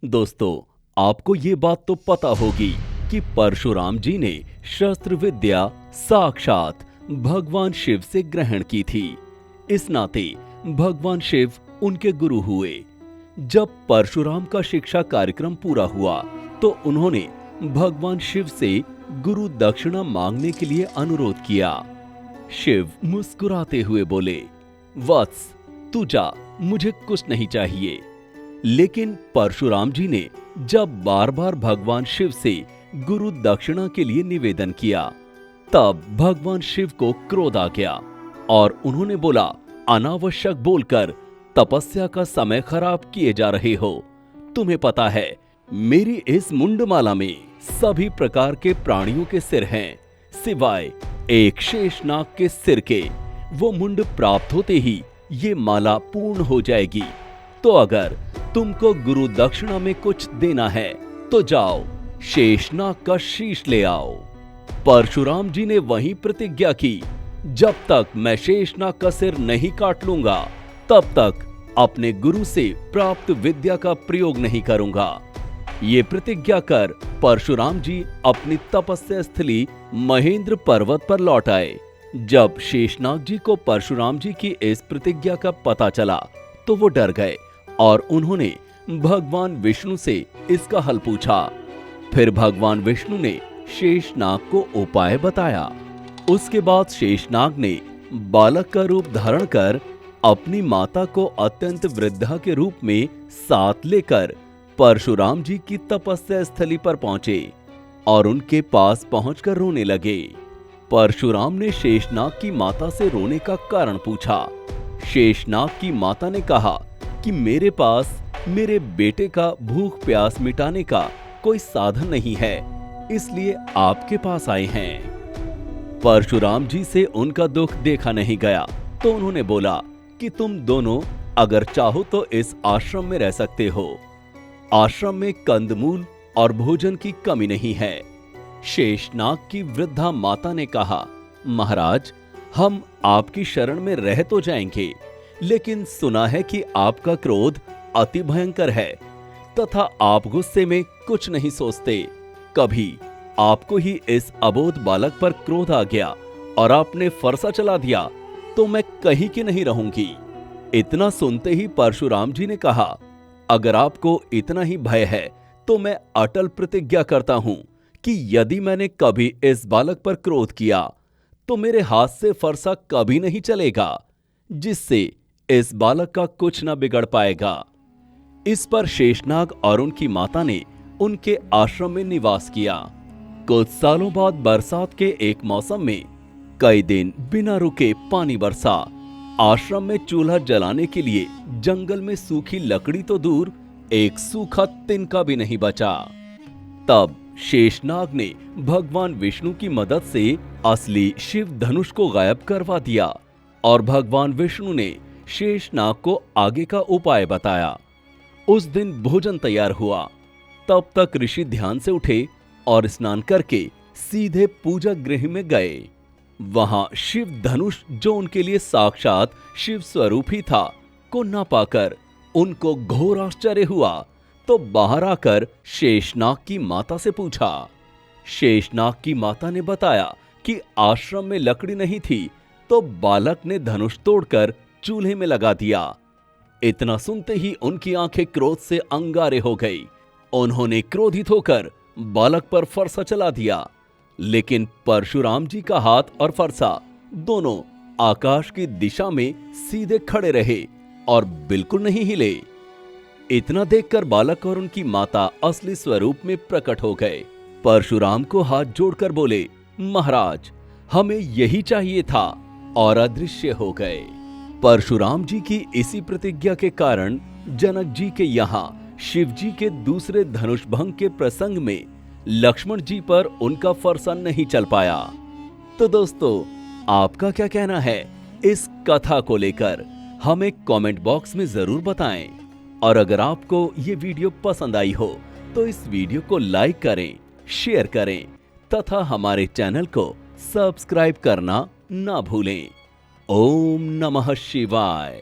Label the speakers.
Speaker 1: दोस्तों, आपको ये बात तो पता होगी कि परशुराम जी ने शस्त्र विद्या साक्षात भगवान शिव से ग्रहण की थी। इस नाते भगवान शिव उनके गुरु हुए। जब परशुराम का शिक्षा कार्यक्रम पूरा हुआ तो उन्होंने भगवान शिव से गुरु दक्षिणा मांगने के लिए अनुरोध किया। शिव मुस्कुराते हुए बोले, वत्स, तू जा, मुझे कुछ नहीं चाहिए। लेकिन परशुराम जी ने जब बार बार भगवान शिव से गुरु दक्षिणा के लिए निवेदन किया, तब भगवान शिव को क्रोध आ गया और उन्होंने बोला, अनावश्यक बोलकर तपस्या का समय खराब किए जा रहे हो। तुम्हें पता है, मेरी इस मुंडमाला में सभी प्रकार के प्राणियों के सिर हैं, सिवाय एक शेषनाग के सिर के। वो मुंड प्राप्त होते ही ये माला पूर्ण हो जाएगी। तो अगर तुमको गुरु दक्षिणा में कुछ देना है तो जाओ, शेषनाग का शीश ले आओ। परशुराम जी ने वहीं प्रतिज्ञा की, जब तक मैं शेषनाग का सिर नहीं काट लूंगा तब तक अपने गुरु से प्राप्त विद्या का प्रयोग नहीं करूंगा। ये प्रतिज्ञा कर परशुराम जी अपनी तपस्या स्थली महेंद्र पर्वत पर लौट आए। जब शेषनाग जी को परशुराम जी की इस प्रतिज्ञा का पता चला तो वो डर गए और उन्होंने भगवान विष्णु से इसका हल पूछा। फिर भगवान विष्णु ने शेषनाग को उपाय बताया। उसके बाद शेषनाग ने बालक का रूप धारण कर अपनी माता को अत्यंत वृद्धा के रूप में साथ लेकर परशुराम जी की तपस्या स्थली पर पहुंचे और उनके पास पहुंचकर रोने लगे। परशुराम ने शेषनाग की माता से रोने का कारण पूछा। शेषनाग की माता ने कहा कि मेरे पास मेरे बेटे का भूख प्यास मिटाने का कोई साधन नहीं है, इसलिए आपके पास आए हैं। परशुराम जी से उनका दुख देखा नहीं गया तो उन्होंने बोला कि तुम दोनों अगर चाहो तो इस आश्रम में रह सकते हो। आश्रम में कंदमूल और भोजन की कमी नहीं है। शेषनाग की वृद्धा माता ने कहा, महाराज, हम आपकी शरण में रह तो जाएंगे, लेकिन सुना है कि आपका क्रोध अति भयंकर है तथा आप गुस्से में कुछ नहीं सोचते। कभी आपको ही इस अबोध बालक पर क्रोध आ गया और आपने फरसा चला दिया तो मैं कहीं की नहीं रहूंगी। इतना सुनते ही परशुराम जी ने कहा, अगर आपको इतना ही भय है तो मैं अटल प्रतिज्ञा करता हूं कि यदि मैंने कभी इस बालक पर क्रोध किया तो मेरे हाथ से फरसा कभी नहीं चलेगा, जिससे इस बालक का कुछ न बिगड़ पाएगा। इस पर शेषनाग और उनकी माता ने उनके आश्रम में निवास किया। कुछ सालों बाद बरसात के एक मौसम में कई दिन बिना रुके पानी बरसा। आश्रम में चूल्हा जलाने के लिए जंगल में सूखी लकड़ी तो दूर, एक सूखा तिनका भी नहीं बचा। तब शेषनाग ने भगवान विष्णु की मदद से असली शिव धनुष को गायब करवा दिया और भगवान विष्णु ने शेषनाग को आगे का उपाय बताया। उस दिन भोजन तैयार हुआ। तब तक ऋषि ध्यान से उठे और स्नान करके सीधे पूजा गृह में गए। वहां शिव धनुष, जो उनके लिए साक्षात शिव स्वरूप ही था, को न पाकर उनको घोर आश्चर्य हुआ तो बाहर आकर शेषनाग की माता से पूछा। शेषनाग की माता ने बताया कि आश्रम में लकड़ी नहीं थी तो बालक ने धनुष तोड़कर चूल्हे में लगा दिया। इतना सुनते ही उनकी आंखें क्रोध से अंगारे हो गई। उन्होंने क्रोधित होकर बालक पर फरसा चला दिया, लेकिन परशुराम जी का हाथ और फरसा दोनों आकाश की दिशा में सीधे खड़े रहे और बिल्कुल नहीं हिले। इतना देखकर बालक और उनकी माता असली स्वरूप में प्रकट हो गए। परशुराम को हाथ जोड़कर बोले, महाराज, हमें यही चाहिए था, और अदृश्य हो गए। परशुराम जी की इसी प्रतिज्ञा के कारण जनक जी के यहाँ शिव जी के दूसरे धनुष भंग के प्रसंग में लक्ष्मण जी पर उनका फरसा नहीं चल पाया। तो दोस्तों, आपका क्या कहना है इस कथा को लेकर, हमें कमेंट बॉक्स में जरूर बताएं। और अगर आपको ये वीडियो पसंद आई हो तो इस वीडियो को लाइक करें, शेयर करें तथा हमारे चैनल को सब्सक्राइब करना ना भूलें। ओम नमः शिवाय।